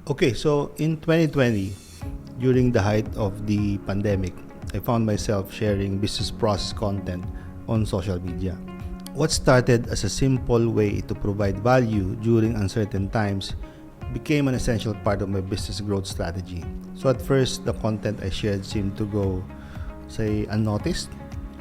Okay, so in 2020, during the height of the pandemic, I found myself sharing business process content on social media. What started as a simple way to provide value during uncertain times became an essential part of my business growth strategy. So at first, the content I shared seemed to go, say, unnoticed,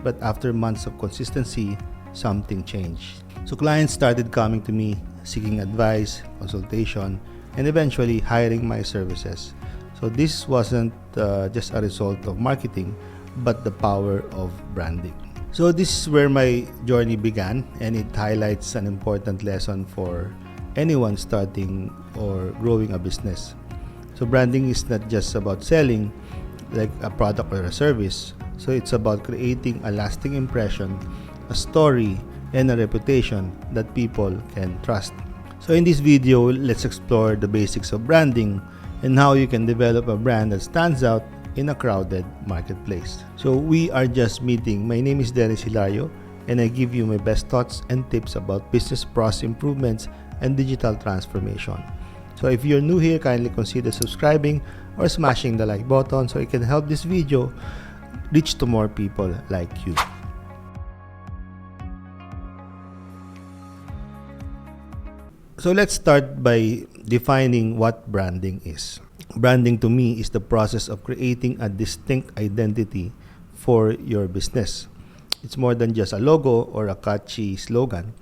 but after months of consistency, something changed. So clients started coming to me seeking advice, consultation, and eventually hiring my services. So this wasn't just a result of marketing, but the power of branding. So this is where my journey began, and it highlights an important lesson for anyone starting or growing a business. So branding is not just about selling like a product or a service. So it's about creating a lasting impression, a story, and a reputation that people can trust. So in this video, let's explore the basics of branding and how you can develop a brand that stands out in a crowded marketplace. So we are just meeting. My name is Dennis Hilario, and I give you my best thoughts and tips about business process improvements and digital transformation. So if you're new here, kindly consider subscribing or smashing the like button so it can help this video reach to more people like you. So let's start by defining what branding is. Branding to me is the process of creating a distinct identity for your business. It's more than just a logo or a catchy slogan.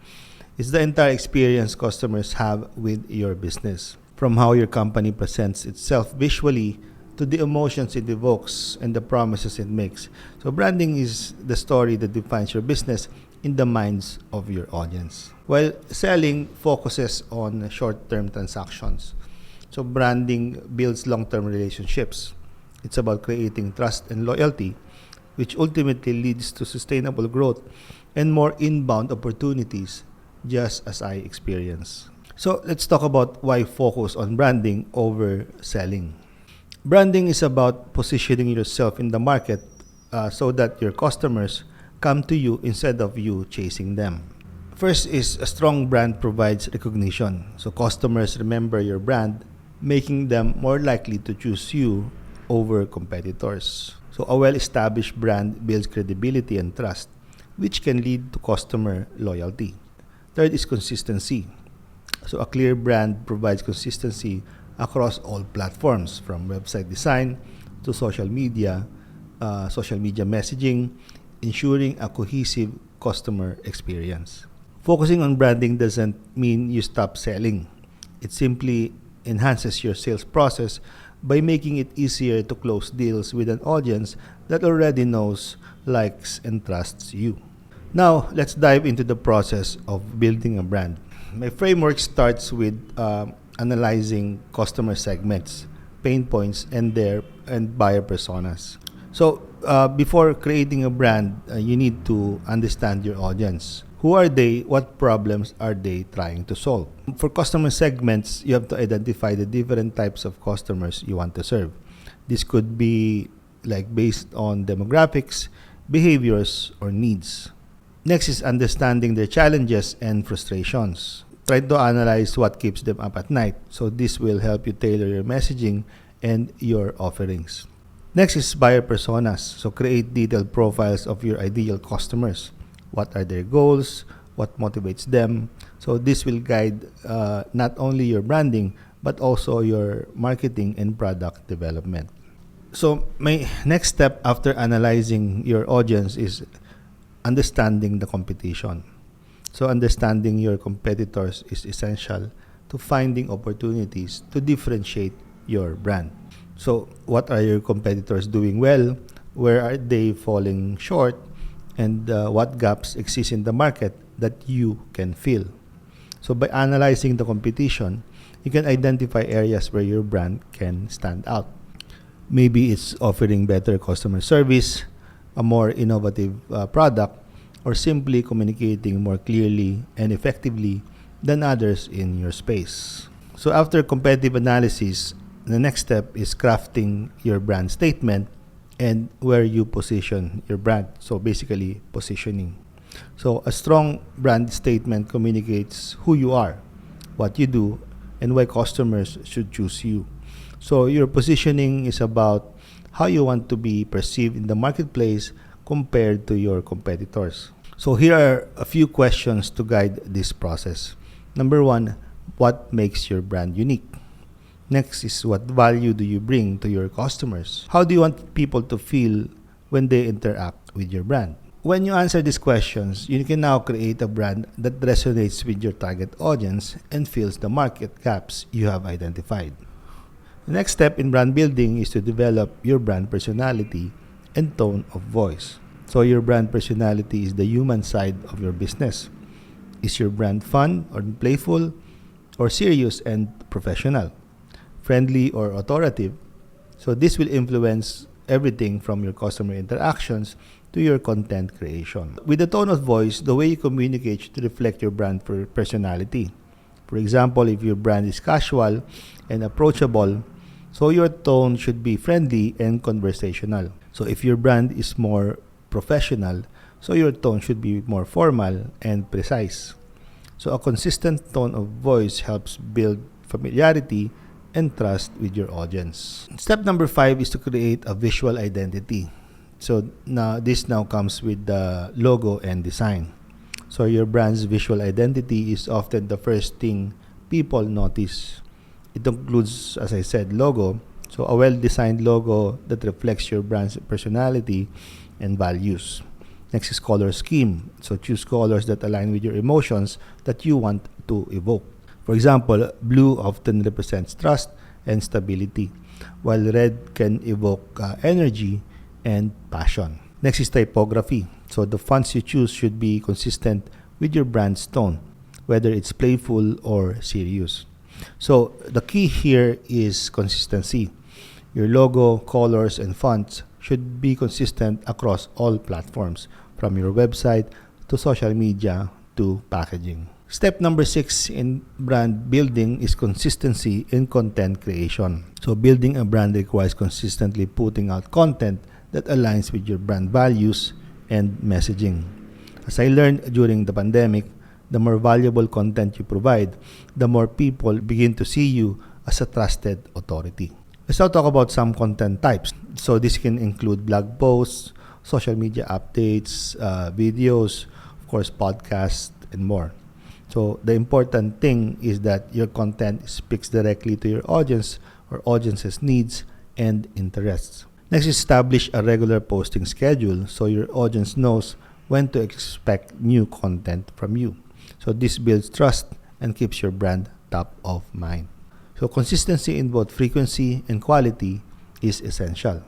It's the entire experience customers have with your business. From how your company presents itself visually to the emotions it evokes and the promises it makes. So branding is the story that defines your business in the minds of your audience. While selling focuses on short-term transactions. So branding builds long-term relationships. It's about creating trust and loyalty, which ultimately leads to sustainable growth and more inbound opportunities, just as I experience. So let's talk about why focus on branding over selling. Branding is about positioning yourself in the market so that your customers come to you instead of you chasing them. First is a strong brand provides recognition. So customers remember your brand, making them more likely to choose you over competitors. So a well-established brand builds credibility and trust, which can lead to customer loyalty. Third is consistency. So a clear brand provides consistency across all platforms, from website design to social media messaging, ensuring a cohesive customer experience. Focusing on branding doesn't mean you stop selling. It simply enhances your sales process by making it easier to close deals with an audience that already knows, likes, and trusts you. Now, let's dive into the process of building a brand. My framework starts with analyzing customer segments, pain points, and buyer personas. So, before creating a brand, you need to understand your audience. Who are they? What problems are they trying to solve? For customer segments, you have to identify the different types of customers you want to serve. This could be like based on demographics, behaviors, or needs. Next is understanding their challenges and frustrations. Try to analyze what keeps them up at night. So this will help you tailor your messaging and your offerings. Next is buyer personas. So create detailed profiles of your ideal customers. What are their goals? What motivates them? So this will guide not only your branding, but also your marketing and product development. So my next step after analyzing your audience is understanding the competition. So understanding your competitors is essential to finding opportunities to differentiate your brand. So what are your competitors doing well? Where are they falling short? And what gaps exist in the market that you can fill? So by analyzing the competition, you can identify areas where your brand can stand out. Maybe it's offering better customer service, a more innovative product, or simply communicating more clearly and effectively than others in your space. So after competitive analysis, the next step is crafting your brand statement and where you position your brand. So basically, positioning. So a strong brand statement communicates who you are, what you do, and why customers should choose you. So your positioning is about how you want to be perceived in the marketplace compared to your competitors. So here are a few questions to guide this process. Number one, what makes your brand unique? Next is, what value do you bring to your customers? How do you want people to feel when they interact with your brand? When you answer these questions, you can now create a brand that resonates with your target audience and fills the market gaps you have identified. The next step in brand building is to develop your brand personality and tone of voice. So your brand personality is the human side of your business. Is your brand fun or playful, or serious and professional, friendly or authoritative? So this will influence everything from your customer interactions to your content creation. With the tone of voice, the way you communicate should reflect your brand personality. For example, if your brand is casual and approachable, so your tone should be friendly and conversational. So if your brand is more professional, so your tone should be more formal and precise. So a consistent tone of voice helps build familiarity and trust with your audience. Step number 5 is to create a visual identity. So now this comes with the logo and design. So your brand's visual identity is often the first thing people notice. It includes, as I said, logo. So a well-designed logo that reflects your brand's personality and values. Next is color scheme. So choose colors that align with your emotions that you want to evoke. For example, blue often represents trust and stability, while red can evoke energy and passion. Next is typography. So the fonts you choose should be consistent with your brand's tone, whether it's playful or serious. So the key here is consistency. Your logo, colors, and fonts should be consistent across all platforms, from your website to social media to packaging. Step number 6 in brand building is consistency in content creation. So building a brand requires consistently putting out content that aligns with your brand values and messaging. As I learned during the pandemic, the more valuable content you provide, the more people begin to see you as a trusted authority. Let's now talk about some content types. So this can include blog posts, social media updates, videos, of course, podcasts, and more. So the important thing is that your content speaks directly to your audience or audience's needs and interests. Next, establish a regular posting schedule so your audience knows when to expect new content from you. So this builds trust and keeps your brand top of mind. So consistency in both frequency and quality is essential.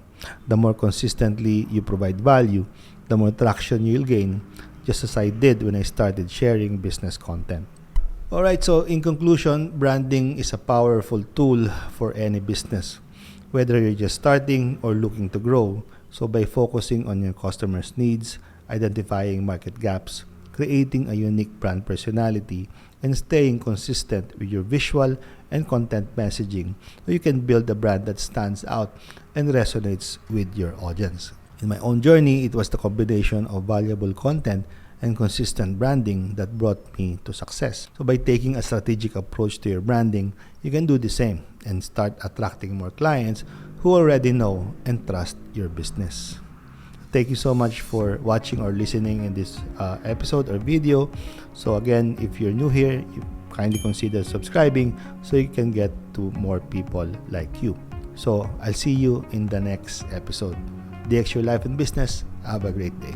The more consistently you provide value, the more traction you'll gain, just as I did when I started sharing business content. Alright, so in conclusion, branding is a powerful tool for any business, whether you're just starting or looking to grow. So by focusing on your customers' needs, identifying market gaps, creating a unique brand personality, and staying consistent with your visual and content messaging, so you can build a brand that stands out and resonates with your audience. In my own journey, it was the combination of valuable content and consistent branding that brought me to success. So by taking a strategic approach to your branding, you can do the same and start attracting more clients who already know and trust your business. Thank you so much for watching or listening in this episode or video. So again, if you're new here, you kindly consider subscribing so you can get to more people like you. So I'll see you in the next episode. DX Your Life and Business. Have a great day.